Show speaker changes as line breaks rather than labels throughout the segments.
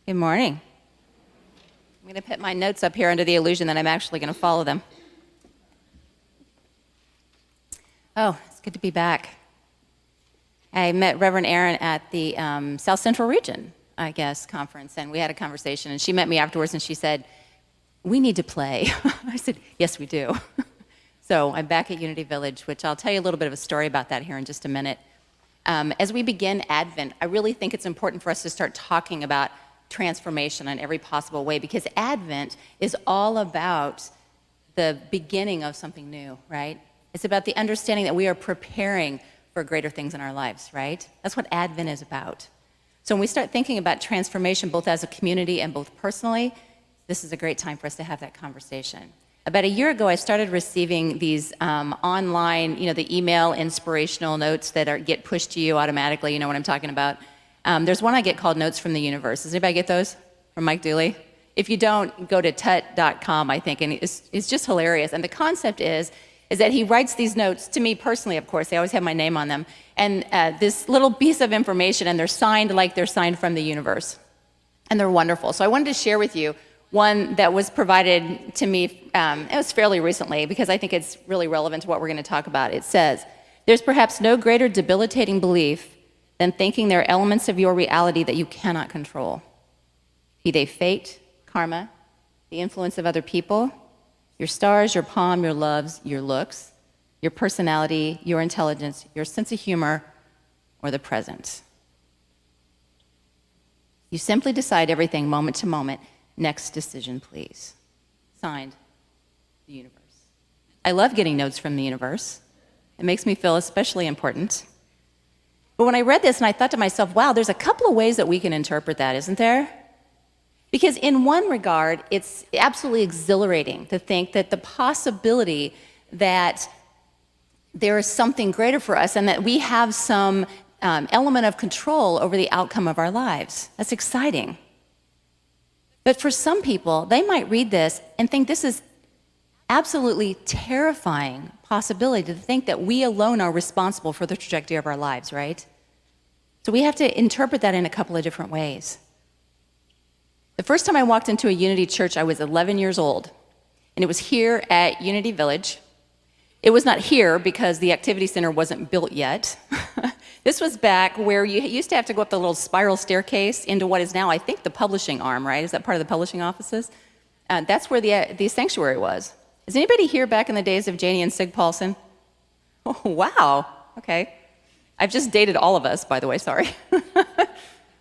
Good morning. I'm going to put my notes up here under the illusion that I'm actually going to follow them. Oh, it's good to be back. I met Reverend Aaron at the South Central Region, I guess, conference, and we had a conversation, and she met me afterwards, and she said, "We need to play." I said, "Yes, we do." So I'm back at Unity Village, which I'll tell you a little bit of a story about that here in just a minute. As we begin Advent, I really think it's important for us to start talking about transformation in every possible way, because Advent is all about the beginning of something new, right? It's about the understanding that we are preparing for greater things in our lives, right? That's what Advent is about. So when we start thinking about transformation, both as a community and both personally, this is a great time for us to have that conversation. About a year ago, I started receiving these online, the email inspirational notes that get pushed to you automatically. You know what I'm talking about. There's one I get called Notes from the Universe. Does anybody get those from Mike Dooley? If you don't, go to tut.com, I think, and it's just hilarious. And the concept is that he writes these notes to me personally, of course. They always have my name on them. And this little piece of information, and they're signed like they're signed from the universe. And they're wonderful. So I wanted to share with you one that was provided to me, it was fairly recently, because I think it's really relevant to what we're going to talk about. It says, "There's perhaps no greater debilitating belief than thinking there are elements of your reality that you cannot control. Be they fate, karma, the influence of other people, your stars, your palm, your loves, your looks, your personality, your intelligence, your sense of humor, or the present. You simply decide everything moment to moment. Next decision, please." Signed, the universe. I love getting notes from the universe. It makes me feel especially important. But when I read this and I thought to myself, wow, there's a couple of ways that we can interpret that, isn't there? Because in one regard, it's absolutely exhilarating to think that the possibility that there is something greater for us and that we have some element of control over the outcome of our lives. That's exciting. But for some people, they might read this and think this is absolutely terrifying possibility to think that we alone are responsible for the trajectory of our lives, right? So we have to interpret that in a couple of different ways. The first time I walked into a Unity church, I was 11 years old, and it was here at Unity Village. It was not here because the activity center wasn't built yet. This was back where you used to have to go up the little spiral staircase into what is now, I think, the publishing arm, right? Is that part of the publishing offices? That's where the sanctuary was. Is anybody here back in the days of Janie and Sig Paulson? Oh, wow. Okay. I've just dated all of us, by the way, sorry.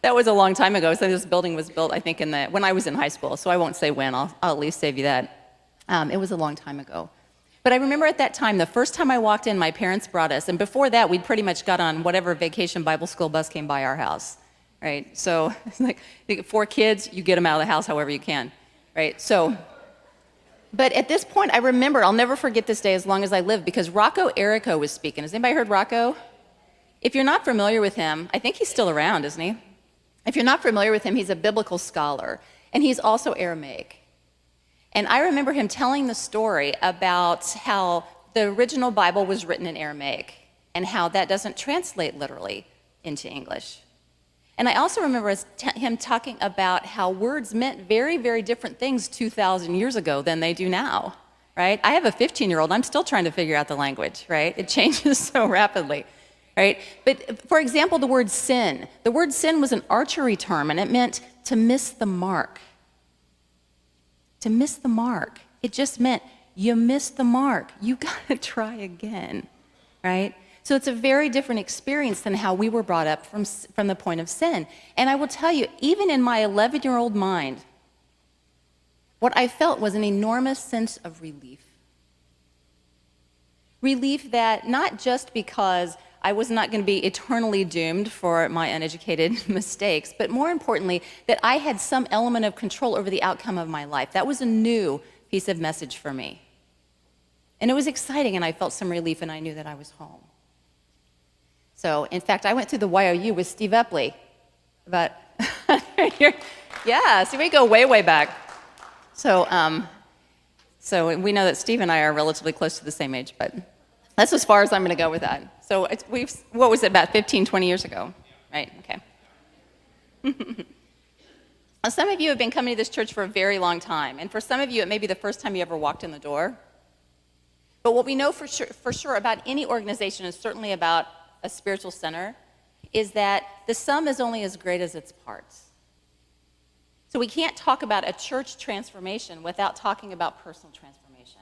That was a long time ago. So this building was built, I think, when I was in high school. So I won't say when. I'll at least save you that. It was a long time ago. But I remember at that time, the first time I walked in, my parents brought us. And before that, we'd pretty much got on whatever vacation Bible school bus came by our house, right? So it's like 4 kids, you get them out of the house however you can, right? So, but at this point, I remember, I'll never forget this day as long as I live, because Rocco Errico was speaking. Has anybody heard Rocco? If you're not familiar with him, I think he's still around, isn't he? If you're not familiar with him, he's a biblical scholar, and he's also Aramaic. And I remember him telling the story about how the original Bible was written in Aramaic and how that doesn't translate literally into English. And I also remember him talking about how words meant very, very different things 2,000 years ago than they do now, right? I have a 15-year-old. I'm still trying to figure out the language, right? It changes so rapidly, right? But for example, the word sin. The word sin was an archery term, and it meant to miss the mark. To miss the mark. It just meant you missed the mark. You got to try again, right? So it's a very different experience than how we were brought up from the point of sin. And I will tell you, even in my 11-year-old mind, what I felt was an enormous sense of relief. Relief that not just because I was not going to be eternally doomed for my uneducated mistakes, but more importantly, that I had some element of control over the outcome of my life. That was a new piece of message for me. And it was exciting, and I felt some relief, and I knew that I was home. So, in fact, I went through the YOU with Steve Epley. Yeah, see, we go way, way back. So we know that Steve and I are relatively close to the same age, but that's as far as I'm going to go with that. So what was it, about 15, 20 years ago? Right, okay. Now, some of you have been coming to this church for a very long time, and for some of you, it may be the first time you ever walked in the door. But what we know for sure about any organization, and certainly about a spiritual center, is that the sum is only as great as its parts. So we can't talk about a church transformation without talking about personal transformation.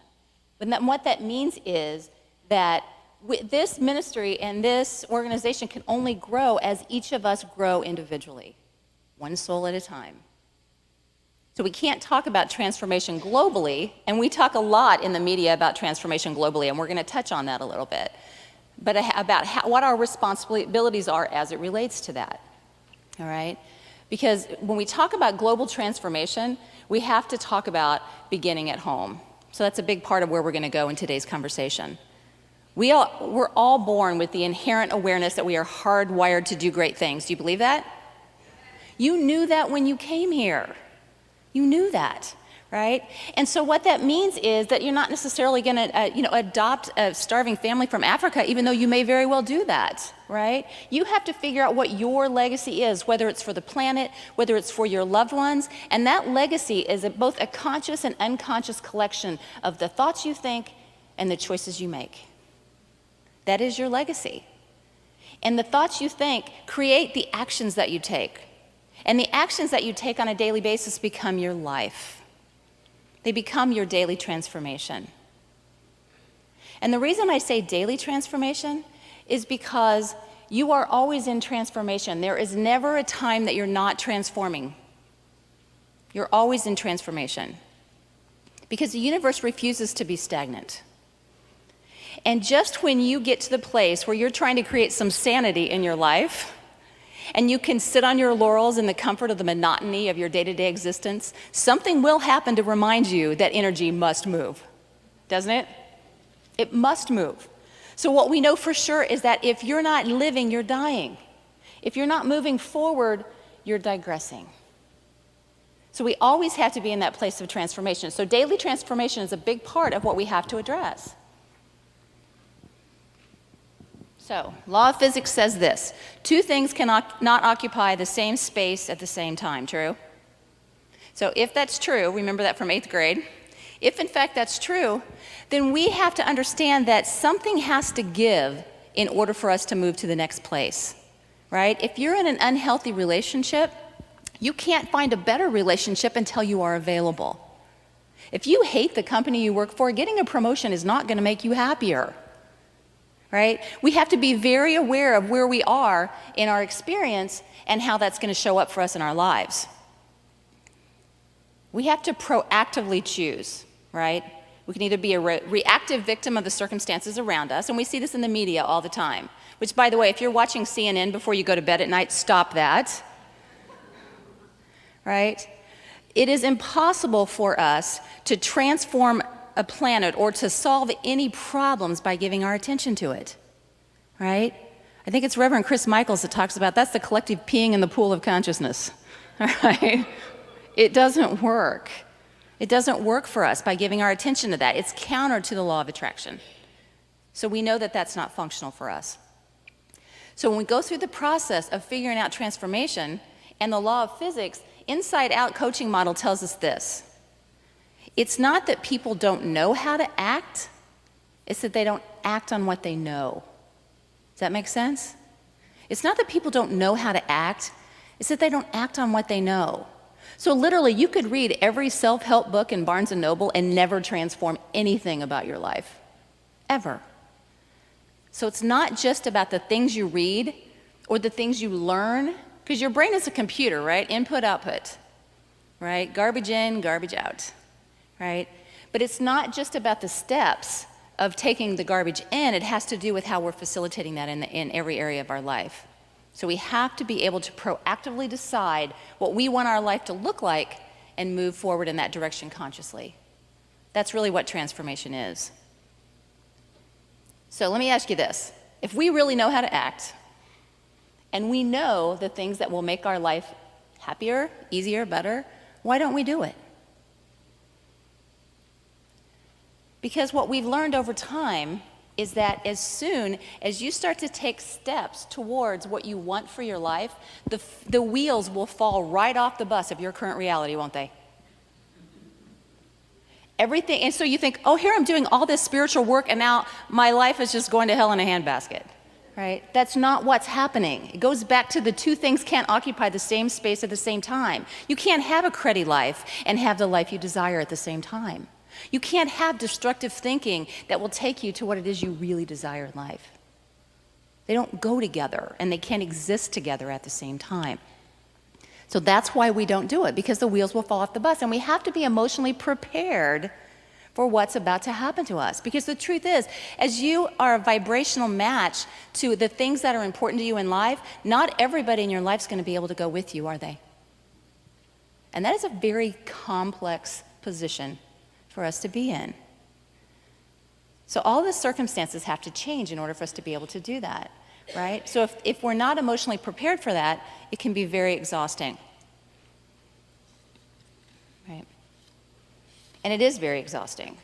And what that means is that this ministry and this organization can only grow as each of us grow individually, one soul at a time. So we can't talk about transformation globally, and we talk a lot in the media about transformation globally, and we're going to touch on that a little bit, but about what our responsibilities are as it relates to that, all right? Because when we talk about global transformation, we have to talk about beginning at home. So that's a big part of where we're going to go in today's conversation. We're all born with the inherent awareness that we are hardwired to do great things. Do you believe that? You knew that when you came here. You knew that, right? And so what that means is that you're not necessarily going to, adopt a starving family from Africa, even though you may very well do that, right? You have to figure out what your legacy is, whether it's for the planet, whether it's for your loved ones, and that legacy is both a conscious and unconscious collection of the thoughts you think and the choices you make. That is your legacy. And the thoughts you think create the actions that you take. And the actions that you take on a daily basis become your life. They become your daily transformation. And the reason I say daily transformation is because you are always in transformation. There is never a time that you're not transforming. You're always in transformation. Because the universe refuses to be stagnant. And just when you get to the place where you're trying to create some sanity in your life, and you can sit on your laurels in the comfort of the monotony of your day-to-day existence, something will happen to remind you that energy must move, doesn't it? It must move. So what we know for sure is that if you're not living, you're dying. If you're not moving forward, you're digressing. So we always have to be in that place of transformation. So daily transformation is a big part of what we have to address. So, law of physics says this: two things cannot not occupy the same space at the same time, true? So if that's true, remember that from 8th grade, if in fact that's true, then we have to understand that something has to give in order for us to move to the next place, right? If you're in an unhealthy relationship, you can't find a better relationship until you are available. If you hate the company you work for, getting a promotion is not going to make you happier. Right? We have to be very aware of where we are in our experience and how that's going to show up for us in our lives. We have to proactively choose, right? We can either be a reactive victim of the circumstances around us, and we see this in the media all the time, which, by the way, if you're watching CNN before you go to bed at night, stop that, right? It is impossible for us to transform a planet or to solve any problems by giving our attention to it, right? I think it's Reverend Chris Michaels that talks about that's the collective peeing in the pool of consciousness, all right? It doesn't work. It doesn't work for us by giving our attention to that. It's counter to the law of attraction. So we know that that's not functional for us. So when we go through the process of figuring out transformation and the law of physics, Inside Out coaching model tells us this: it's not that people don't know how to act, it's that they don't act on what they know. Does that make sense? It's not that people don't know how to act, it's that they don't act on what they know. So literally, you could read every self-help book in Barnes & Noble and never transform anything about your life, ever. So it's not just about the things you read or the things you learn, because your brain is a computer, right? Input, output, right? Garbage in, garbage out. Right? But it's not just about the steps of taking the garbage in, it has to do with how we're facilitating that in every area of our life. So we have to be able to proactively decide what we want our life to look like and move forward in that direction consciously. That's really what transformation is. So let me ask you this: if we really know how to act, and we know the things that will make our life happier, easier, better, why don't we do it? Because what we've learned over time is that as soon as you start to take steps towards what you want for your life, the wheels will fall right off the bus of your current reality, won't they? Everything, and so you think, oh, here I'm doing all this spiritual work, and now my life is just going to hell in a handbasket, right? That's not what's happening. It goes back to the two things can't occupy the same space at the same time. You can't have a cruddy life and have the life you desire at the same time. You can't have destructive thinking that will take you to what it is you really desire in life. They don't go together, and they can't exist together at the same time. So that's why we don't do it, because the wheels will fall off the bus, and we have to be emotionally prepared for what's about to happen to us. Because the truth is, as you are a vibrational match to the things that are important to you in life, not everybody in your life is going to be able to go with you, are they? And that is a very complex position for us to be in. So all the circumstances have to change in order for us to be able to do that, right? So if we're not emotionally prepared for that, it can be very exhausting, right? And it is very exhausting.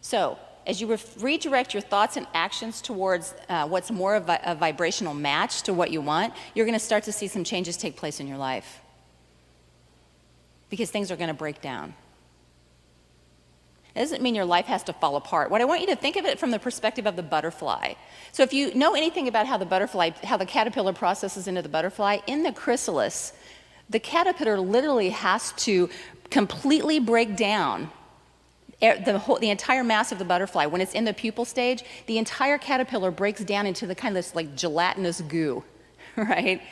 So as you redirect your thoughts and actions towards what's more of a vibrational match to what you want, you're going to start to see some changes take place in your life, because things are going to break down. It doesn't mean your life has to fall apart. What I want you to think of it from the perspective of the butterfly. So if you know anything about how the caterpillar processes into the butterfly, in the chrysalis, the caterpillar literally has to completely break down the entire mass of the butterfly. When it's in the pupal stage, the entire caterpillar breaks down into the kind of this like gelatinous goo, right,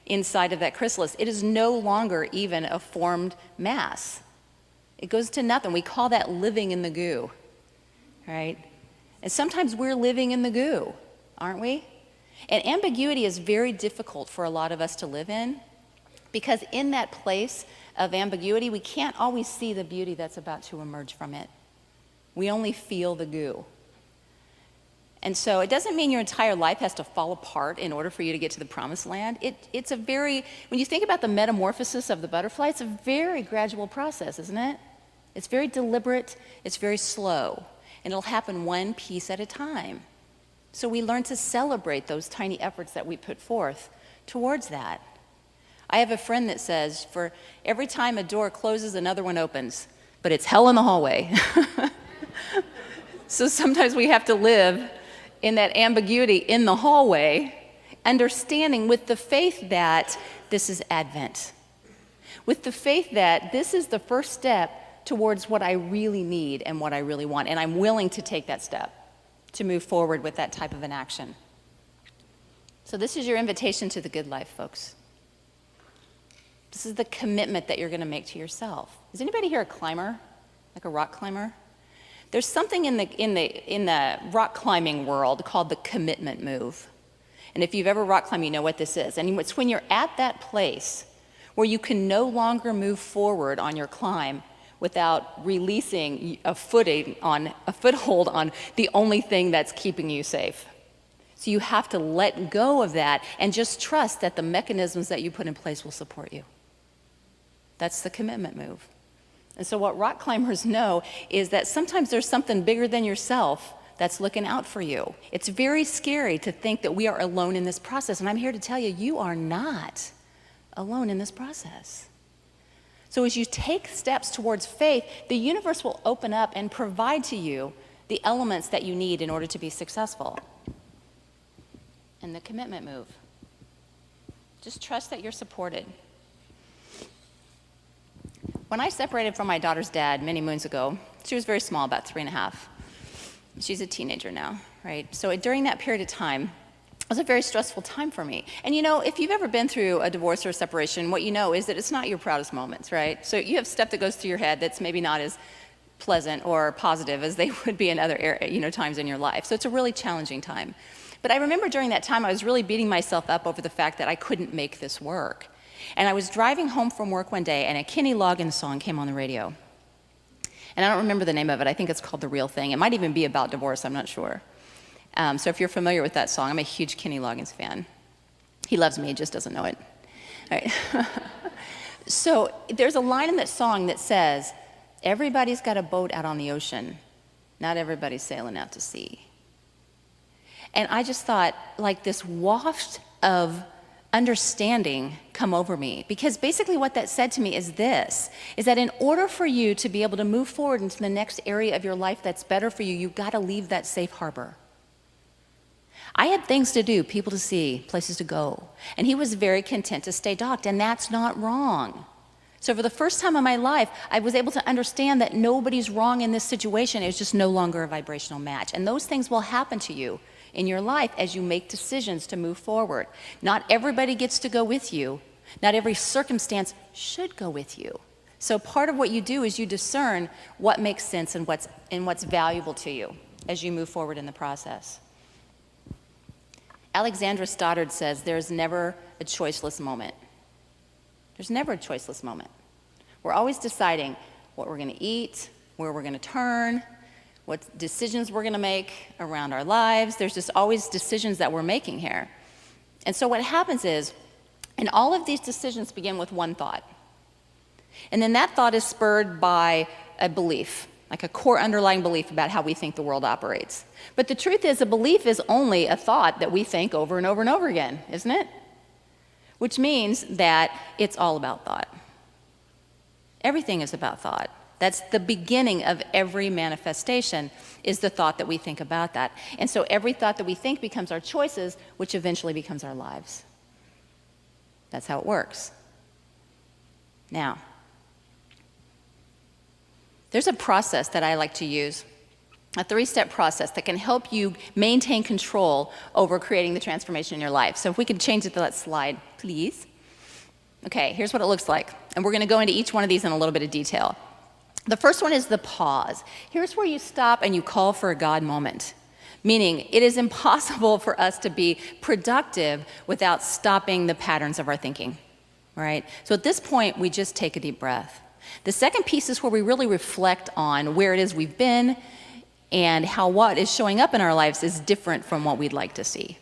inside of that chrysalis. It is no longer even a formed mass. It goes to nothing. We call that living in the goo, right? And sometimes we're living in the goo, aren't we? And ambiguity is very difficult for a lot of us to live in, because in that place of ambiguity, we can't always see the beauty that's about to emerge from it. We only feel the goo. And so it doesn't mean your entire life has to fall apart in order for you to get to the promised land. When you think about the metamorphosis of the butterfly, it's a very gradual process, isn't it? It's very deliberate, it's very slow, and it'll happen one piece at a time. So we learn to celebrate those tiny efforts that we put forth towards that. I have a friend that says, for every time a door closes, another one opens, but it's hell in the hallway. So sometimes we have to live in that ambiguity in the hallway, understanding with the faith that this is Advent, with the faith that this is the first step towards what I really need and what I really want, and I'm willing to take that step to move forward with that type of an action. So this is your invitation to the good life, folks. This is the commitment that you're going to make to yourself. Is anybody here a climber, like a rock climber? There's something in the rock climbing world called the commitment move. And if you've ever rock climbed, you know what this is. And it's when you're at that place where you can no longer move forward on your climb without releasing a foothold on the only thing that's keeping you safe. So you have to let go of that and just trust that the mechanisms that you put in place will support you. That's the commitment move. And so what rock climbers know is that sometimes there's something bigger than yourself that's looking out for you. It's very scary to think that we are alone in this process, and I'm here to tell you, you are not alone in this process. So as you take steps towards faith, the universe will open up and provide to you the elements that you need in order to be successful. And the commitment move. Just trust that you're supported. When I separated from my daughter's dad many moons ago, she was very small, about 3.5. She's a teenager now, right? So during that period of time, it was a very stressful time for me. And you know, if you've ever been through a divorce or a separation, what you know is that it's not your proudest moments, right? So you have stuff that goes through your head that's maybe not as pleasant or positive as they would be in other times in your life. So it's a really challenging time. But I remember during that time, I was really beating myself up over the fact that I couldn't make this work. And I was driving home from work one day, and a Kenny Loggins song came on the radio. And I don't remember the name of it. I think it's called The Real Thing. It might even be about divorce, I'm not sure. So if you're familiar with that song, I'm a huge Kenny Loggins fan. He loves me, he just doesn't know it. All right. So there's a line in that song that says, everybody's got a boat out on the ocean. Not everybody's sailing out to sea. And I just thought, like, this waft of understanding come over me. Because basically what that said to me is this, is that in order for you to be able to move forward into the next area of your life that's better for you, you've got to leave that safe harbor. I had things to do, people to see, places to go. And he was very content to stay docked, and that's not wrong. So for the first time in my life, I was able to understand that nobody's wrong in this situation. It was just no longer a vibrational match. And those things will happen to you in your life as you make decisions to move forward. Not everybody gets to go with you. Not every circumstance should go with you. So part of what you do is you discern what makes sense and what's valuable to you as you move forward in the process. Alexandra Stoddard says there's never a choiceless moment. There's never a choiceless moment. We're always deciding what we're going to eat, where we're going to turn, what decisions we're going to make around our lives. There's just always decisions that we're making here. And so what happens is, and all of these decisions begin with one thought. And then that thought is spurred by a belief, like a core underlying belief about how we think the world operates. But the truth is, a belief is only a thought that we think over and over and over again, isn't it? Which means that it's all about thought. Everything is about thought. That's the beginning of every manifestation, is the thought that we think about that. And so every thought that we think becomes our choices, which eventually becomes our lives. That's how it works. Now, there's a process that I like to use, a 3-step process that can help you maintain control over creating the transformation in your life. So if we could change it to that slide, please. Okay, here's what it looks like. And we're going to go into each one of these in a little bit of detail. The first one is the pause. Here's where you stop and you call for a God moment. Meaning, it is impossible for us to be productive without stopping the patterns of our thinking, right? So at this point, we just take a deep breath. The second piece is where we really reflect on where it is we've been and how what is showing up in our lives is different from what we'd like to see.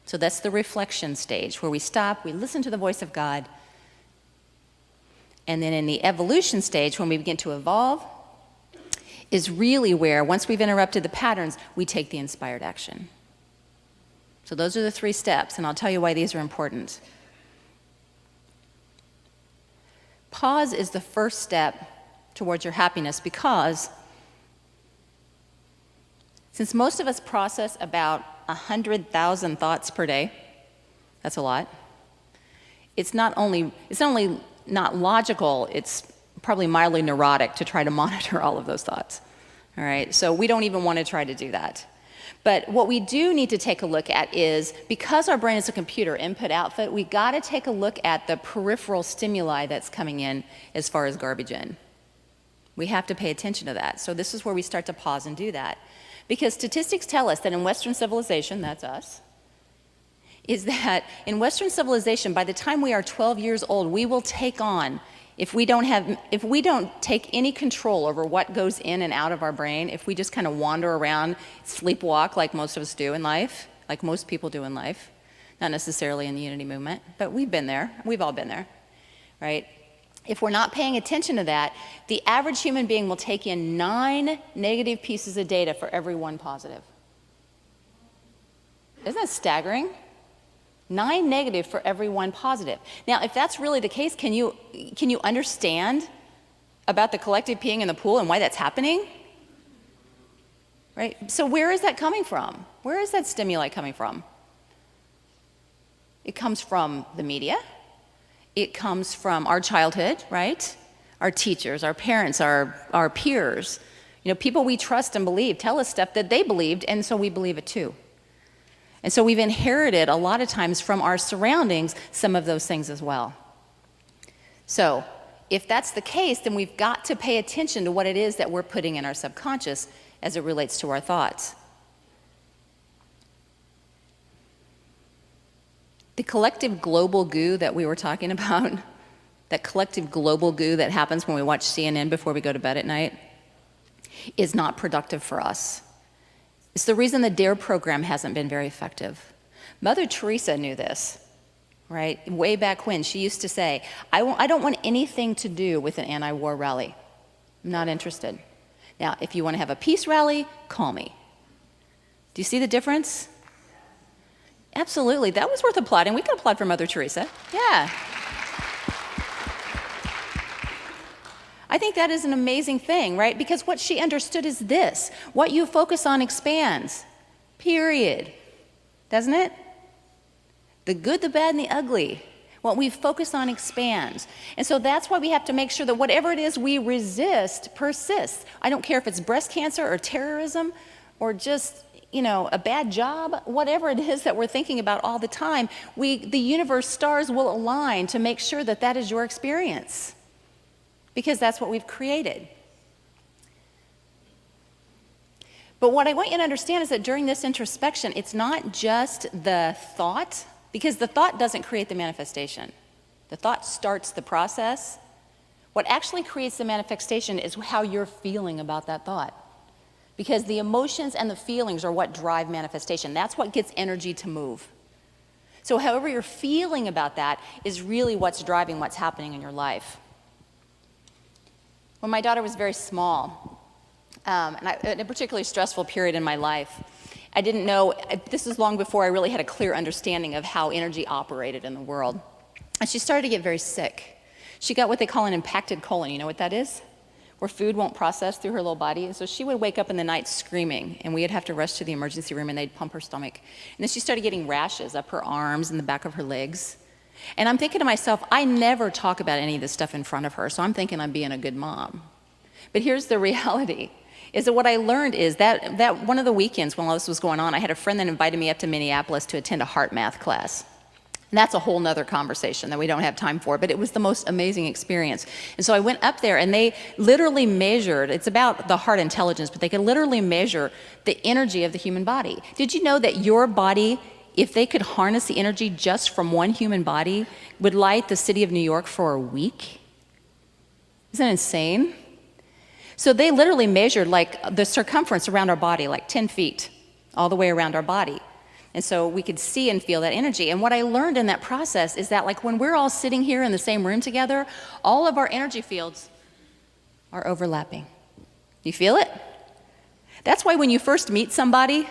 So that's the reflection stage, where we stop, we listen to the voice of God. And then in the evolution stage, when we begin to evolve, is really where, once we've interrupted the patterns, we take the inspired action. So those are the 3 steps, and I'll tell you why these are important. Pause is the first step towards your happiness, because since most of us process about 100,000 thoughts per day, that's a lot, it's not only not logical, it's probably mildly neurotic to try to monitor all of those thoughts. All right, so we don't even want to try to do that. But what we do need to take a look at is, because our brain is a computer, input-output, we got to take a look at the peripheral stimuli that's coming in as far as garbage in. We have to pay attention to that. So this is where we start to pause and do that. Because statistics tell us that in Western civilization, that's us, is that in Western civilization, by the time we are 12 years old, we will take on, if we don't take any control over what goes in and out of our brain, if we just kind of wander around, sleepwalk like most of us do in life, like most people do in life, not necessarily in the Unity movement, but we've been there, we've all been there, right? If we're not paying attention to that, the average human being will take in 9 negative pieces of data for every 1 positive. Isn't that staggering? 9 negative for every 1 positive. Now, if that's really the case, can you understand about the collective peeing in the pool and why that's happening? Right? So where is that coming from? Where is that stimuli coming from? It comes from the media. It comes from our childhood, right? Our teachers, our parents, our peers. You know, people we trust and believe tell us stuff that they believed, and so we believe it too. And so we've inherited a lot of times from our surroundings some of those things as well. So if that's the case, then we've got to pay attention to what it is that we're putting in our subconscious as it relates to our thoughts. The collective global goo that we were talking about, that collective global goo that happens when we watch CNN before we go to bed at night, is not productive for us. It's the reason the DARE program hasn't been very effective. Mother Teresa knew this, right? Way back when, she used to say, I don't want anything to do with an anti-war rally. I'm not interested. Now, if you want to have a peace rally, call me. Do you see the difference? Absolutely. That was worth applauding. We can applaud for Mother Teresa. Yeah. I think that is an amazing thing, right? Because what she understood is this: what you focus on expands, period. Doesn't it? The good, the bad, and the ugly. What we focus on expands. And so that's why we have to make sure that whatever it is we resist persists. I don't care if it's breast cancer or terrorism or just, a bad job, whatever it is that we're thinking about all the time, the universe, stars will align to make sure that that is your experience. Because that's what we've created. But what I want you to understand is that during this introspection, it's not just the thought, because the thought doesn't create the manifestation. The thought starts the process. What actually creates the manifestation is how you're feeling about that thought. Because the emotions and the feelings are what drive manifestation. That's what gets energy to move. So however you're feeling about that is really what's driving what's happening in your life. When my daughter was very small, in a particularly stressful period in my life, I didn't know, this is long before I really had a clear understanding of how energy operated in the world. And she started to get very sick. She got what they call an impacted colon. You know what that is? Where food won't process through her little body. And so she would wake up in the night screaming, and we'd have to rush to the emergency room, and they'd pump her stomach. And then she started getting rashes up her arms and the back of her legs. And I'm thinking to myself, I never talk about any of this stuff in front of her, so I'm thinking I'm being a good mom. But here's the reality, is that what I learned is that one of the weekends when all this was going on, I had a friend that invited me up to Minneapolis to attend a HeartMath class. And that's a whole nother conversation that we don't have time for, but it was the most amazing experience. And so I went up there, and they literally measured, it's about the heart intelligence, but they could literally measure the energy of the human body. Did you know that your body, if they could harness the energy just from one human body, would light the city of New York for a week? Isn't that insane? So they literally measured like the circumference around our body, like 10 feet, all the way around our body. And so we could see and feel that energy. And what I learned in that process is that like when we're all sitting here in the same room together, all of our energy fields are overlapping. You feel it? That's why when you first meet somebody,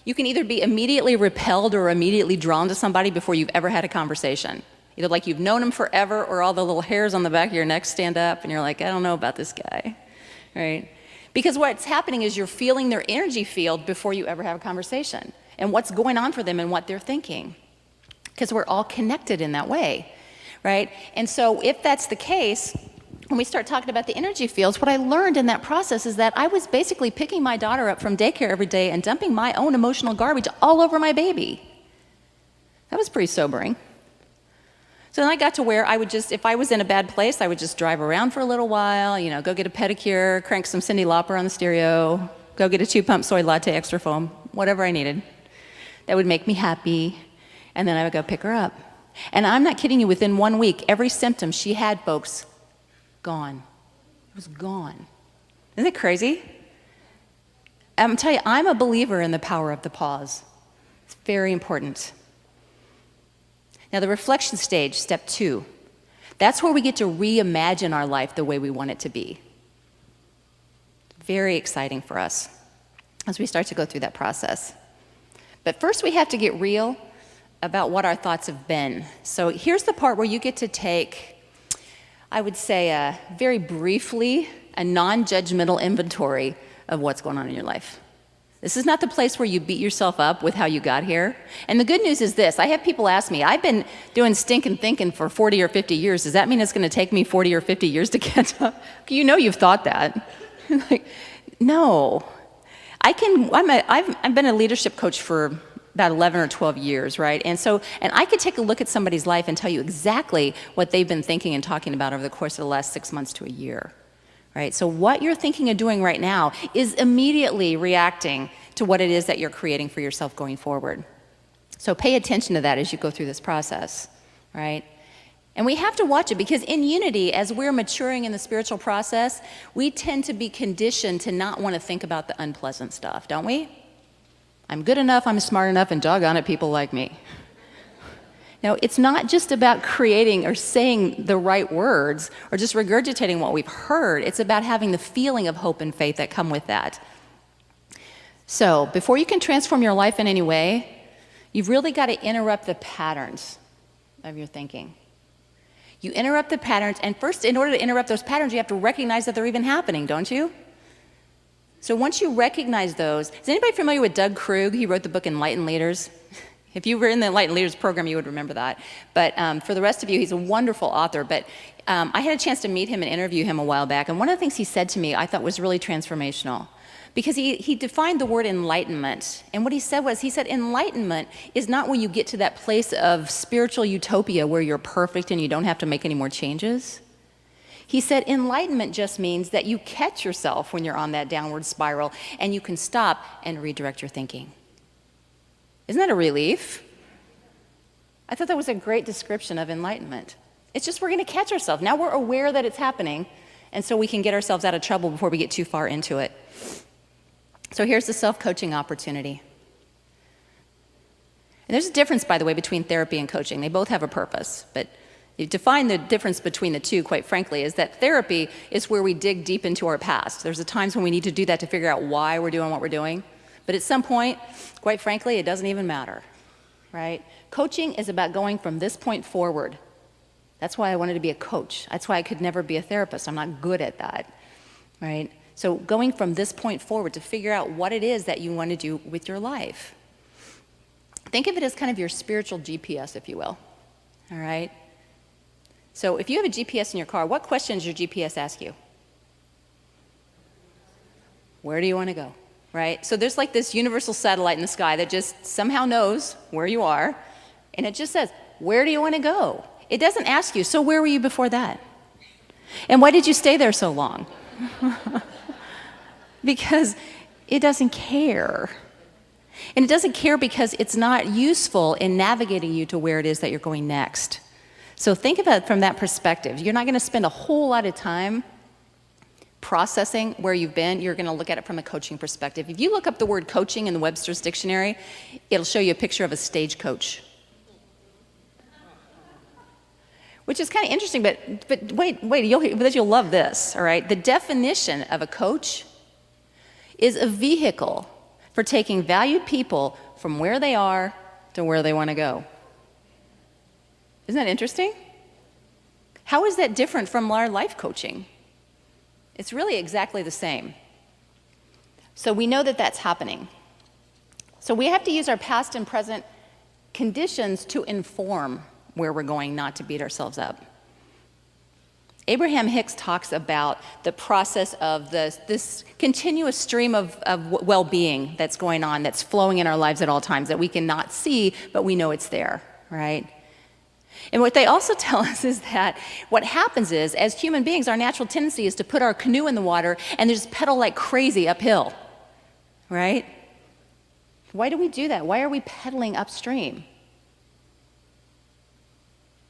you can either be immediately repelled or immediately drawn to somebody before you've ever had a conversation. Either like you've known them forever, or all the little hairs on the back of your neck stand up and you're like, I don't know about this guy, right? Because what's happening is you're feeling their energy field before you ever have a conversation, and what's going on for them and what they're thinking. Because we're all connected in that way, right? And so if that's the case, when we start talking about the energy fields, what I learned in that process is that I was basically picking my daughter up from daycare every day and dumping my own emotional garbage all over my baby. That was pretty sobering. So then I got to where I would just, if I was in a bad place, I would just drive around for a little while, go get a pedicure, crank some Cyndi Lauper on the stereo, go get a 2-pump soy latte extra foam, whatever I needed. That would make me happy, and then I would go pick her up. And I'm not kidding you, within 1 week, every symptom she had, folks, gone. It was gone. Isn't it crazy? I'm telling you, I'm a believer in the power of the pause. It's very important. Now, the reflection stage, step 2, that's where we get to reimagine our life the way we want it to be. Very exciting for us as we start to go through that process. But first, we have to get real about what our thoughts have been. So here's the part where you get to take, I would say, very briefly, a non-judgmental inventory of what's going on in your life. This is not the place where you beat yourself up with how you got here. And the good news is this: I have people ask me, I've been doing stinking thinking for 40 or 50 years. Does that mean it's going to take me 40 or 50 years to catch up? You've thought that. Like, no. I've been a leadership coach for about 11 or 12 years, right? And I could take a look at somebody's life and tell you exactly what they've been thinking and talking about over the course of the last 6 months to a year, right? So what you're thinking of doing right now is immediately reacting to what it is that you're creating for yourself going forward. So pay attention to that as you go through this process, right? And we have to watch it, because in unity, as we're maturing in the spiritual process, we tend to be conditioned to not want to think about the unpleasant stuff, don't we? I'm good enough, I'm smart enough, and doggone it, people like me. Now, it's not just about creating or saying the right words or just regurgitating what we've heard. It's about having the feeling of hope and faith that come with that. So before you can transform your life in any way, You've really got to interrupt the patterns of your thinking. You interrupt the patterns, and first, in order to interrupt those patterns, you have to recognize that they're even happening, don't you? So once you recognize those, is anybody familiar with Doug Krug? He wrote the book Enlightened Leaders. If you were in the Enlightened Leaders program, you would remember that. But for the rest of you, he's a wonderful author. But I had a chance to meet him and interview him a while back, and one of the things he said to me I thought was really transformational. Because he defined the word enlightenment. And what he said enlightenment is not when you get to that place of spiritual utopia where you're perfect and you don't have to make any more changes. He said enlightenment just means that you catch yourself when you're on that downward spiral and you can stop and redirect your thinking. Isn't that a relief? I thought that was a great description of enlightenment. It's just we're going to catch ourselves. Now we're aware that it's happening, and so we can get ourselves out of trouble before we get too far into it. So here's the self-coaching opportunity. And there's a difference, by the way, between therapy and coaching. They both have a purpose, but you define the difference between the two, quite frankly, is that therapy is where we dig deep into our past. There's the times when we need to do that to figure out why we're doing what we're doing. But at some point, quite frankly, it doesn't even matter, right? Coaching is about going from this point forward. That's why I wanted to be a coach. That's why I could never be a therapist. I'm not good at that, right? So going from this point forward to figure out what it is that you want to do with your life. Think of it as kind of your spiritual GPS, if you will, all right? So if you have a GPS in your car, what questions does your GPS ask you? Where do you want to go, right? So there's like this universal satellite in the sky that just somehow knows where you are, and it just says, where do you want to go? It doesn't ask you, so where were you before that? And why did you stay there so long? Because it doesn't care. And it doesn't care because it's not useful in navigating you to where it is that you're going next. So think about it from that perspective. You're not going to spend a whole lot of time processing where you've been. You're going to look at it from a coaching perspective. If you look up the word coaching in the Webster's Dictionary, it'll show you a picture of a stagecoach. Which is kind of interesting, but wait, you'll love this, all right? The definition of a coach is a vehicle for taking valued people from where they are to where they want to go. Isn't that interesting? How is that different from our life coaching? It's really exactly the same. So we know that that's happening. So we have to use our past and present conditions to inform where we're going, not to beat ourselves up. Abraham Hicks talks about the process of this continuous stream of well-being that's going on, that's flowing in our lives at all times, that we cannot see, but we know it's there, right? And what they also tell us is that what happens is, as human beings, our natural tendency is to put our canoe in the water and just pedal like crazy uphill, right? Why do we do that? Why are we pedaling upstream?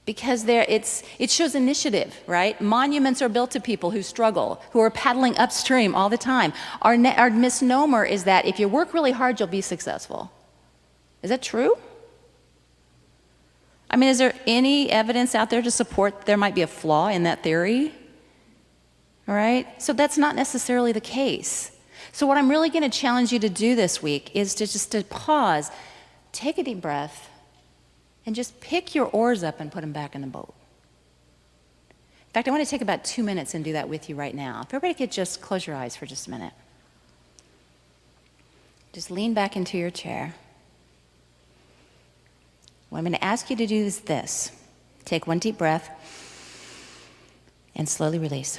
Because it shows initiative, right? Monuments are built to people who struggle, who are paddling upstream all the time. Our misnomer is that if you work really hard, you'll be successful. Is that true? I mean, is there any evidence out there to support there might be a flaw in that theory? All right? So that's not necessarily the case. So what I'm really going to challenge you to do this week is to pause, take a deep breath, and just pick your oars up and put them back in the boat. In fact, I want to take about 2 minutes and do that with you right now. If everybody could just close your eyes for just a minute. Just lean back into your chair. What I'm going to ask you to do is this. Take one deep breath and slowly release.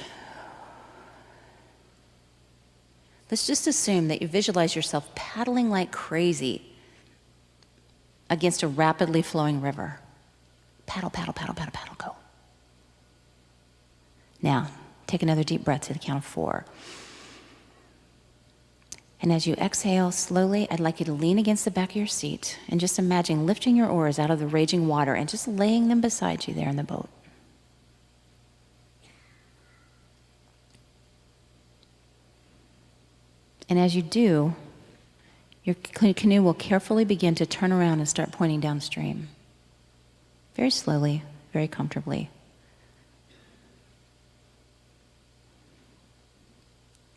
Let's just assume that you visualize yourself paddling like crazy against a rapidly flowing river. Paddle, paddle, paddle, paddle, paddle, go. Now, take another deep breath to the count of 4. And as you exhale slowly, I'd like you to lean against the back of your seat and just imagine lifting your oars out of the raging water and just laying them beside you there in the boat. And as you do, your canoe will carefully begin to turn around and start pointing downstream. Very slowly, very comfortably.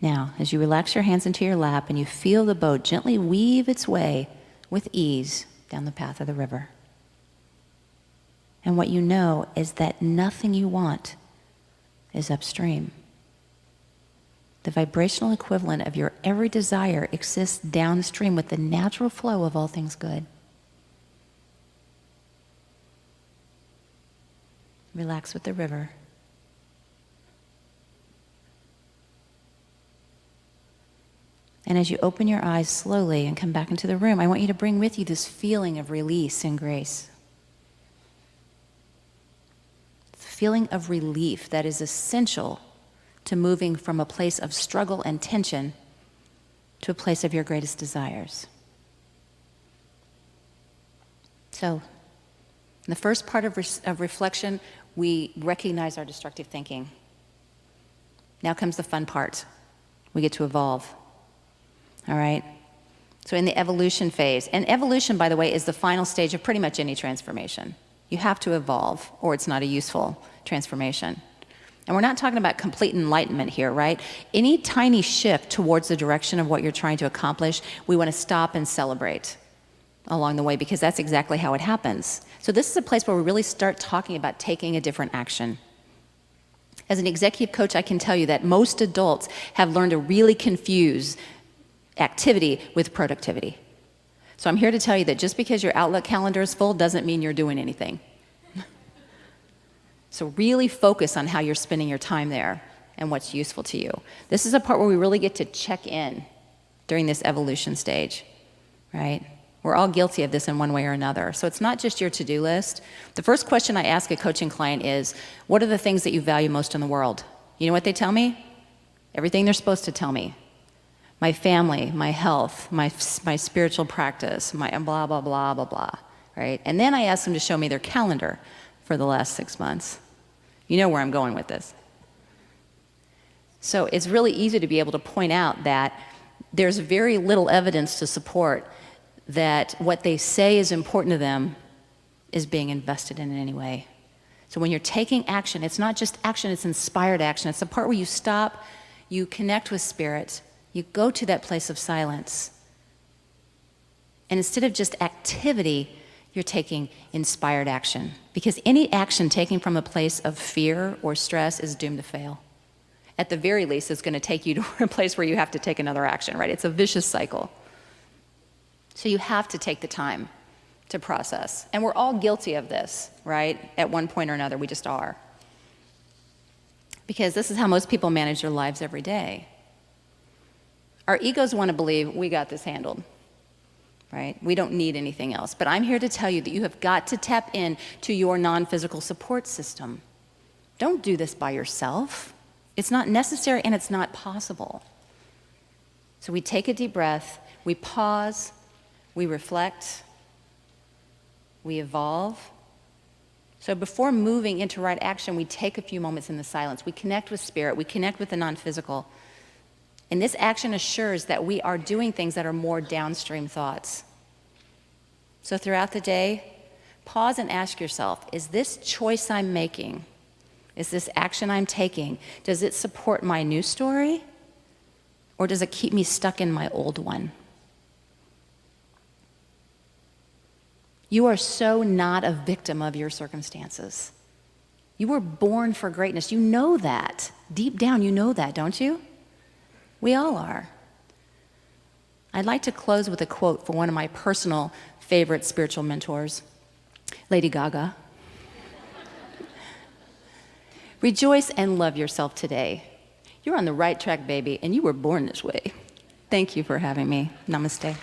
Now, as you relax your hands into your lap and you feel the boat gently weave its way with ease down the path of the river. And what you know is that nothing you want is upstream. The vibrational equivalent of your every desire exists downstream with the natural flow of all things good. Relax with the river. And as you open your eyes slowly and come back into the room, I want you to bring with you this feeling of release and grace. The feeling of relief that is essential to moving from a place of struggle and tension to a place of your greatest desires. So, in the first part of reflection, we recognize our destructive thinking. Now comes the fun part. We get to evolve. All right? So in the evolution phase, and evolution, by the way, is the final stage of pretty much any transformation. You have to evolve, or it's not a useful transformation. And we're not talking about complete enlightenment here, right? Any tiny shift towards the direction of what you're trying to accomplish, we want to stop and celebrate along the way, because that's exactly how it happens. So this is a place where we really start talking about taking a different action. As an executive coach, I can tell you that most adults have learned to really confuse activity with productivity. So I'm here to tell you that just because your Outlook calendar is full doesn't mean you're doing anything. So really focus on how you're spending your time there and what's useful to you. This is a part where we really get to check in during this evolution stage, right? We're all guilty of this in one way or another. So it's not just your to-do list. The first question I ask a coaching client is, what are the things that you value most in the world? You know what they tell me? Everything they're supposed to tell me. My family, my health, my spiritual practice, my blah, blah, blah, blah, blah, right? And then I ask them to show me their calendar for the last 6 months. You know where I'm going with this. So it's really easy to be able to point out that there's very little evidence to support that what they say is important to them is being invested in any way. So when you're taking action, it's not just action, it's inspired action. It's the part where you stop, you connect with spirit, you go to that place of silence. And instead of just activity, you're taking inspired action. Because any action taken from a place of fear or stress is doomed to fail. At the very least, it's going to take you to a place where you have to take another action, right? It's a vicious cycle. So you have to take the time to process. And we're all guilty of this, right? At one point or another, we just are. Because this is how most people manage their lives every day. Our egos want to believe we got this handled, right? We don't need anything else. But I'm here to tell you that you have got to tap in to your non-physical support system. Don't do this by yourself. It's not necessary and it's not possible. So we take a deep breath, we pause, we reflect, we evolve. So before moving into right action, we take a few moments in the silence. We connect with spirit, we connect with the non-physical. And this action assures that we are doing things that are more downstream thoughts. So throughout the day, pause and ask yourself, is this choice I'm making, is this action I'm taking, does it support my new story? Or does it keep me stuck in my old one? You are so not a victim of your circumstances. You were born for greatness. You know that. Deep down, you know that, don't you? We all are. I'd like to close with a quote from one of my personal favorite spiritual mentors, Lady Gaga. Rejoice and love yourself today. You're on the right track, baby, and you were born this way. Thank you for having me. Namaste.